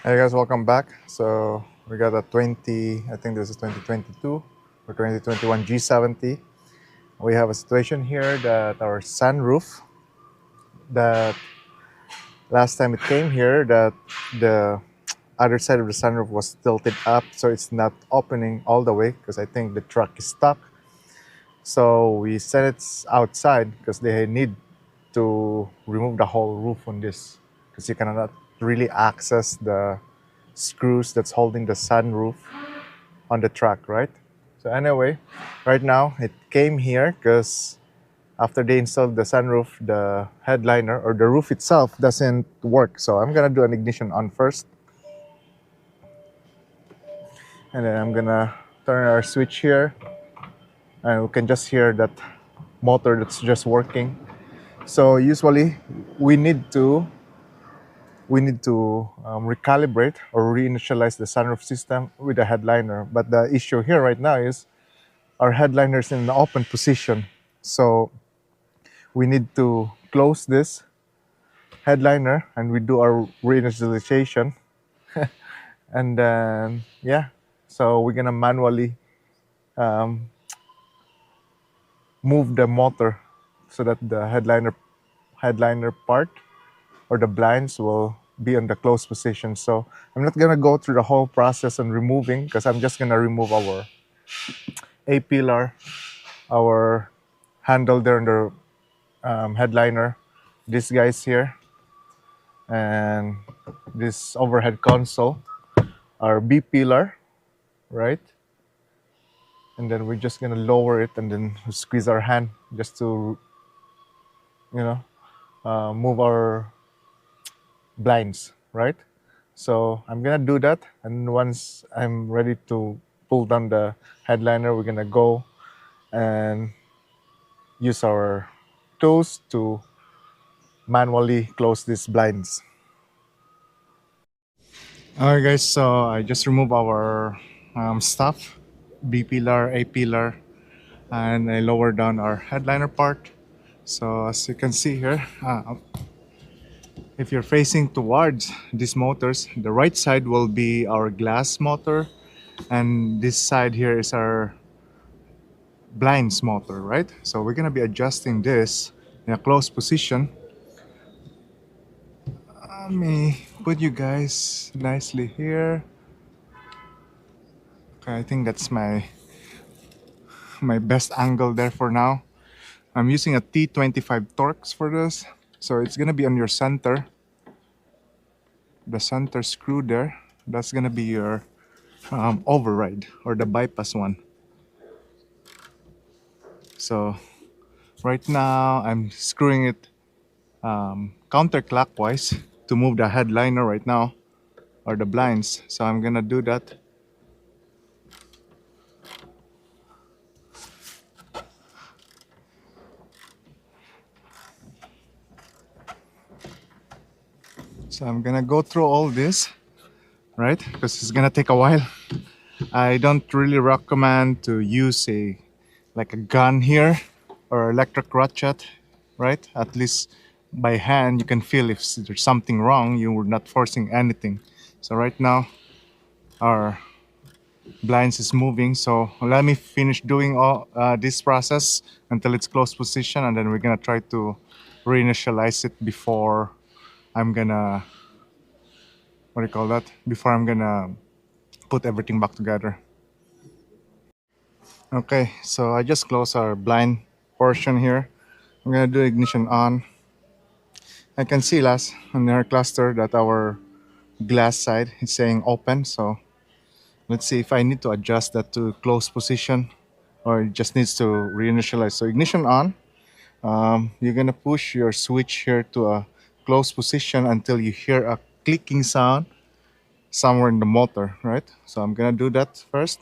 Hey guys, welcome back. So we got a 20, I think this is 2022 or 2021 G70. We have a situation here that our sunroof, that last time it came here, that the other side of the sunroof was tilted up, so it's not opening all the way because I think the truck is stuck. So we sent it outside because they need to remove the whole roof on this because you cannot really access the screws that's holding the sunroof on the truck, right? So anyway, right now it came here because after they installed the sunroof, the headliner or the roof itself doesn't work. So I'm gonna do an ignition on first, and then I'm gonna turn our switch here, and we can just hear that motor that's just working. So usually we need to recalibrate or reinitialize the sunroof system with the headliner. But the issue here right now is our headliner is in an open position. So we need to close this headliner and we do our reinitialization. And then, yeah, so we're gonna manually um, move the motor so that the headliner part or the blinds will be in the closed position. So I'm not gonna go through the whole process on removing because I'm just gonna remove our A pillar, our handle there in the headliner, these guys here, and this overhead console, our B pillar, right? And then we're just gonna lower it and then squeeze our hand just to, you know, move our blinds, right? So I'm gonna do that, and once I'm ready to pull down the headliner, we're gonna go and use our tools to manually close these blinds. All right, guys. So I just removed our stuff, B pillar, A pillar, and I lowered down our headliner part. So as you can see here, if you're facing towards these motors, the right side will be our glass motor, and this side here is our blinds motor, right? So we're gonna be adjusting this in a closed position. Let me put you guys nicely here. Okay, I think that's my best angle there for now. I'm using a T25 Torx for this. So it's gonna be on your center, the center screw there. That's gonna be your override or the bypass one. So right now I'm screwing it counterclockwise to move the headliner right now or the blinds. So I'm gonna do that. So I'm gonna go through all this, right? Because it's gonna take a while. I don't really recommend to use a gun here or electric ratchet, right? At least by hand you can feel if there's something wrong. You were not forcing anything. So right now our blinds is moving. So let me finish doing all this process until it's closed position, and then we're gonna try to reinitialize it before I'm gonna what do you call that? Before I'm gonna put everything back together. Okay, so I just closed our blind portion here. I'm gonna do ignition on. I can see last on our cluster that our glass side is saying open. So let's see if I need to adjust that to close position or it just needs to reinitialize. So ignition on. You're gonna push your switch here to a close position until you hear a clicking sound somewhere in the motor, right? So I'm gonna do that first.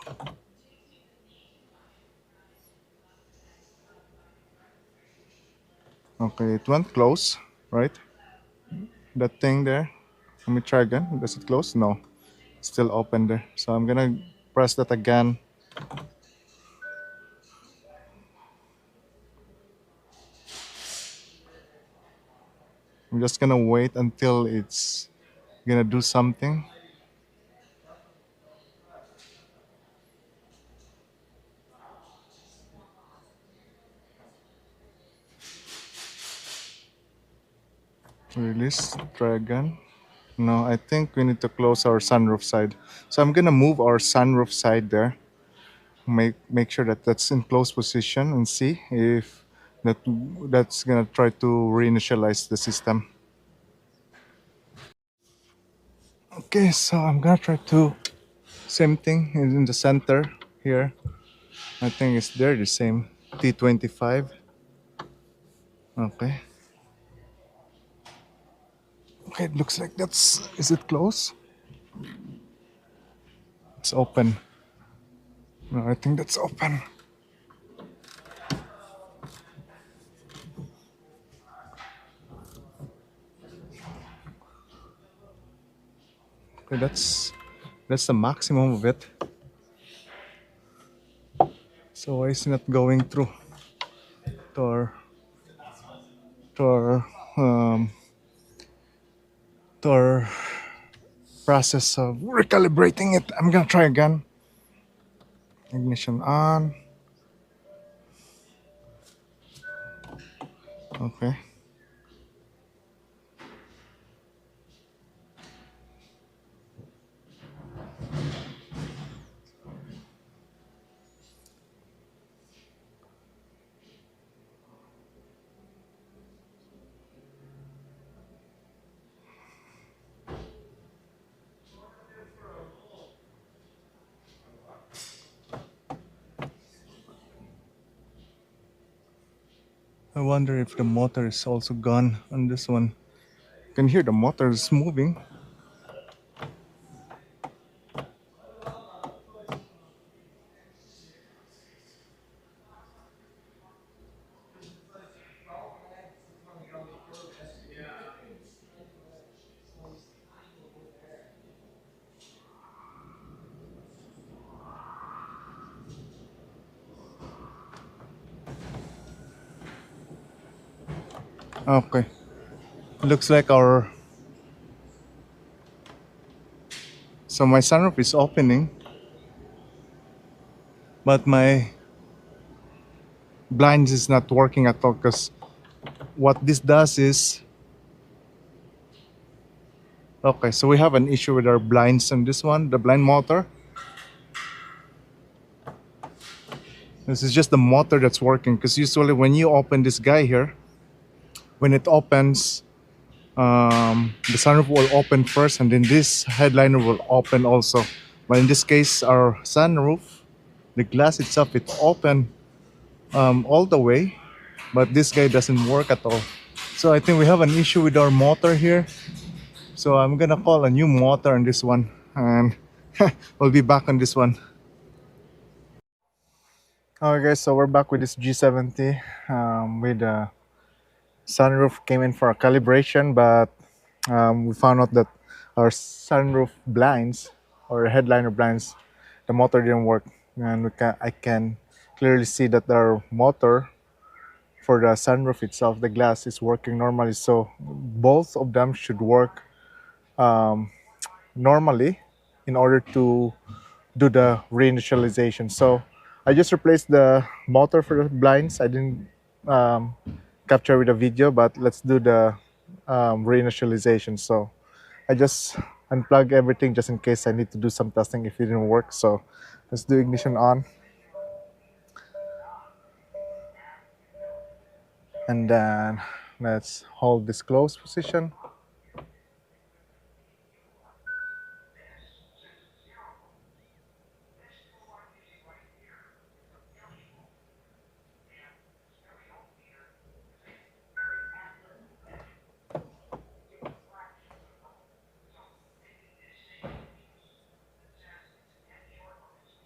Okay, it went close, right? That thing there. Let me try again. Does it close? No, still open there. So I'm gonna press that again. I'm just gonna wait until it's gonna do something. Let's try again. No, I think we need to close our sunroof side. So I'm gonna move our sunroof side there. Make sure that that's in close position and see if that's gonna try to reinitialize the system. Okay, so I'm gonna try to same thing in the center here. I think it's there the same T25. Okay. Okay, it looks like that's. Is it close? It's open. No, I think that's open. Okay, that's the maximum of it. So why is it not going through to our to our um, to our process of recalibrating it? I'm gonna try again. Ignition on. Okay. I wonder if the motor is also gone on this one. You can hear the motor is moving. Okay. Looks like our. So my sunroof is opening, but my blinds is not working at all because what this does is. Okay, so we have an issue with our blinds on this one, the blind motor. This is just the motor that's working because usually when you open this guy here, when it opens, the sunroof will open first and then this headliner will open also. But in this case, our sunroof, the glass itself, it's open all the way, but this guy doesn't work at all. So I think we have an issue with our motor here. So I'm gonna call a new motor on this one and we'll be back on this one. Alright guys, so we're back with this G70 with the sunroof came in for a calibration, but we found out that our sunroof blinds or headliner blinds, the motor didn't work, and I can clearly see that our motor for the sunroof itself, the glass is working normally. So both of them should work normally in order to do the reinitialization. So I just replaced the motor for the blinds. I didn't capture with a video, but let's do the reinitialization. So I just unplug everything just in case I need to do some testing if it didn't work. So let's do ignition on. And then let's hold this closed position.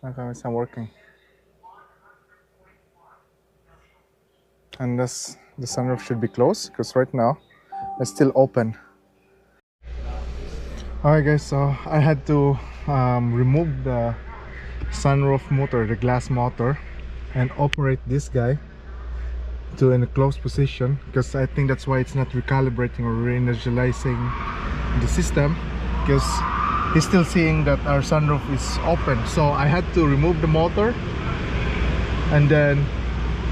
Okay, it's not working. And this, the sunroof should be closed because right now it's still open. Alright guys, so I had to remove the sunroof motor, the glass motor, and operate this guy to in a closed position because I think that's why it's not recalibrating or reinitializing the system, because he's still seeing that our sunroof is open. So I had to remove the motor and then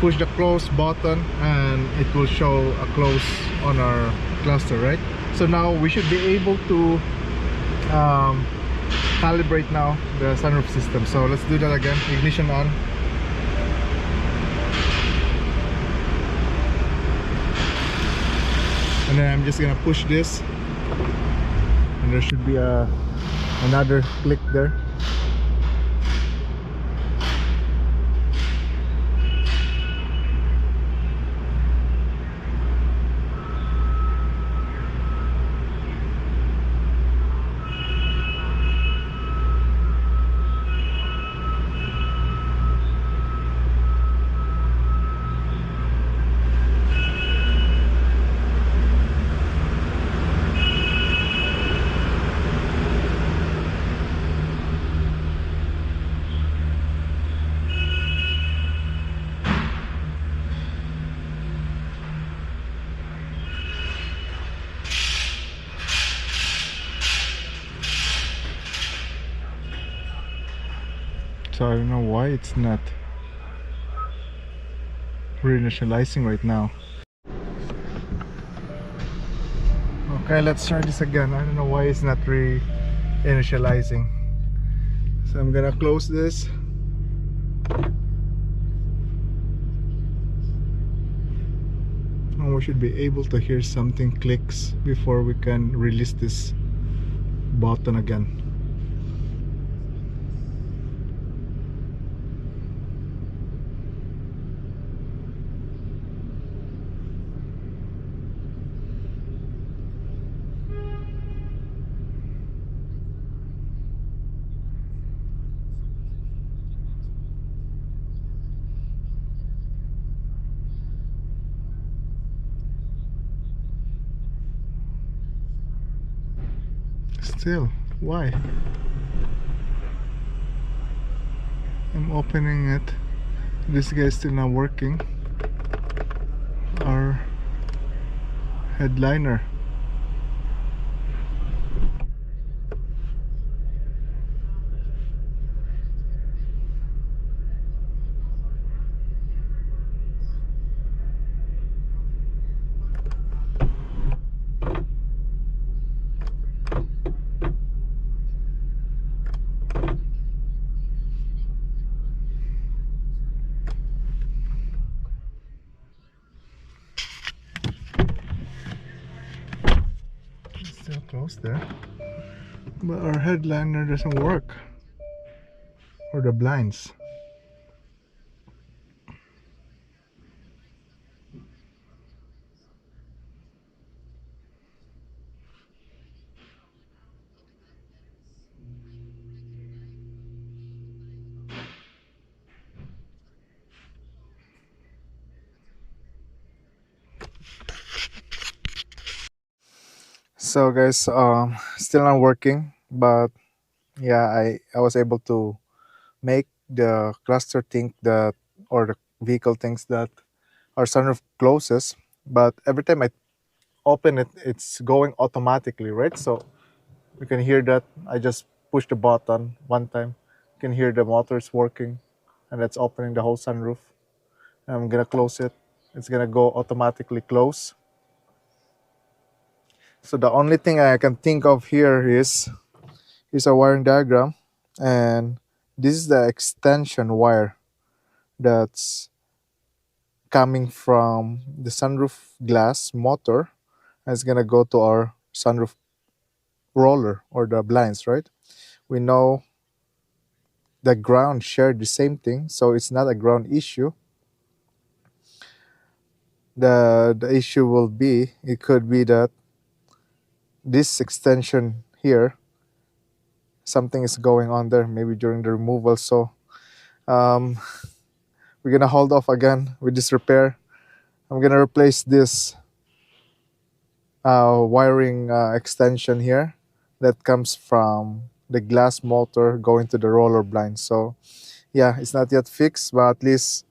push the close button and it will show a close on our cluster, right? So now we should be able to um, calibrate now the sunroof system. So let's do that again. Ignition on. And then I'm just gonna push this, and there should be another click there. So I don't know why it's not reinitializing right now. Okay, let's try this again. I don't know why it's not reinitializing. So I'm gonna close this. And we should be able to hear something clicks before we can release this button again. Still, why? I'm opening it. This guy is still not working. Our headliner. Still closed there. But our headliner doesn't work. Or the blinds. So guys, still not working, but yeah, I was able to make the cluster think that, or the vehicle thinks that our sunroof closes, but every time I open it, it's going automatically, right? So you can hear that I just push the button one time. You can hear the motors working, and that's opening the whole sunroof. I'm gonna close it. It's gonna go automatically close. So the only thing I can think of here is a wiring diagram, and this is the extension wire that's coming from the sunroof glass motor, and it's gonna go to our sunroof roller or the blinds, right? We know the ground shared the same thing, so it's not a ground issue. The issue will be, it could be that this extension here, something is going on there, maybe during the removal. So um, we're gonna hold off again with this repair. I'm gonna replace this wiring extension here that comes from the glass motor going to the roller blind. So yeah, it's not yet fixed, but at least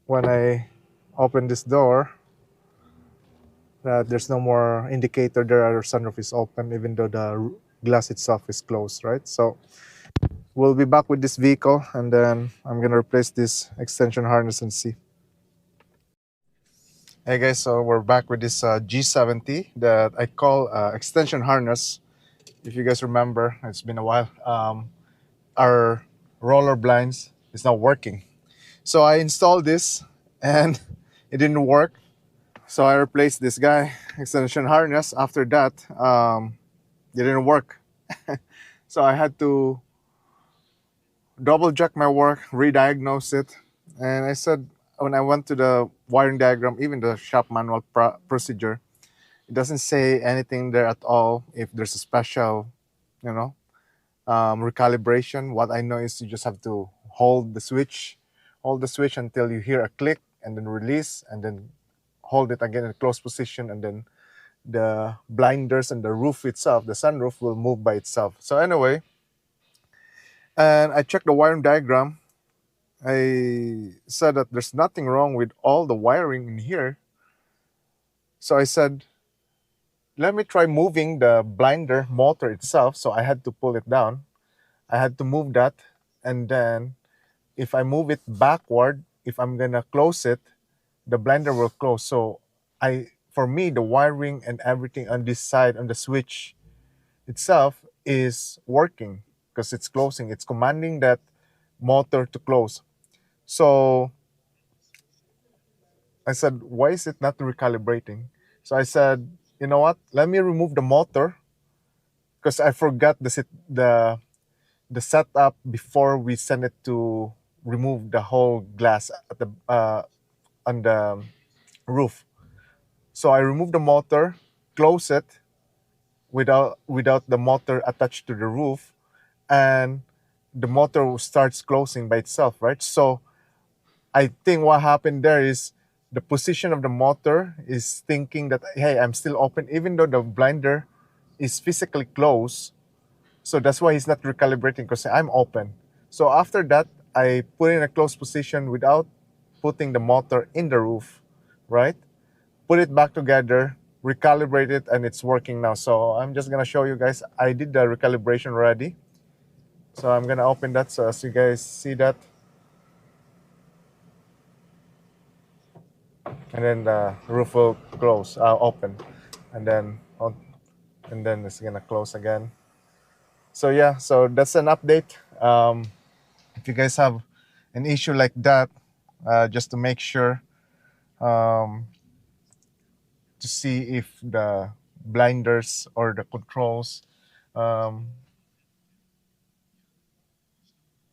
when I open this door, there's no more indicator there our sunroof is open, even though the glass itself is closed, right? So we'll be back with this vehicle, and then I'm gonna replace this extension harness and see. Hey guys, so we're back with this G70 that I call extension harness. If you guys remember, it's been a while. Our roller blinds is not working. So I installed this and it didn't work. So I replaced this guy extension harness. After that, it didn't work. So I had to double check my work, re-diagnose it. And I said, when I went to the wiring diagram, even the shop manual procedure, it doesn't say anything there at all if there's a special, you know, recalibration. What I know is you just have to hold the switch until you hear a click and then release and then hold it again in closed position, and then the blinders and the roof itself, the sunroof, will move by itself. So anyway, and I checked the wiring diagram. I said that there's nothing wrong with all the wiring in here. So I said, let me try moving the blinder motor itself. So I had to pull it down. I had to move that. And then if I move it backward, if I'm going to close it, the blinder will close. So for me, the wiring and everything on this side, on the switch itself, is working because it's closing. It's commanding that motor to close. So I said, why is it not recalibrating? So I said, you know what? Let me remove the motor because I forgot the setup before we send it to remove the whole glass at the on the roof. So I removed the motor, close it without the motor attached to the roof, and the motor starts closing by itself, right? So I think what happened there is the position of the motor is thinking that, hey, I'm still open, even though the blinder is physically closed. So that's why he's not recalibrating because I'm open. So after that, I put in a closed position without putting the motor in the roof, right? Put it back together, recalibrate it, and it's working now. So I'm just gonna show you guys. I did the recalibration already. So I'm gonna open that so as you guys see that. And then the roof will close, open, and then it's gonna close again. So yeah, so that's an update. If you guys have an issue like that, just to make sure, um, to see if the blinders or the controls um,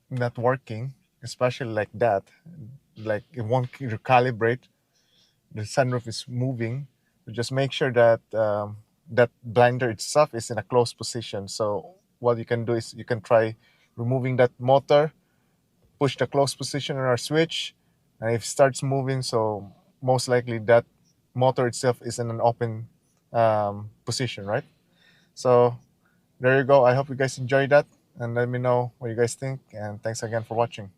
not working, especially like that, like it won't recalibrate. The sunroof is moving. Just make sure that that blinder itself is in a closed position. So what you can do is you can try removing that motor, push the closed position on our switch, and if it starts moving, so most likely that motor itself is in an open position, right? So there you go. I hope you guys enjoyed that, and let me know what you guys think. And thanks again for watching.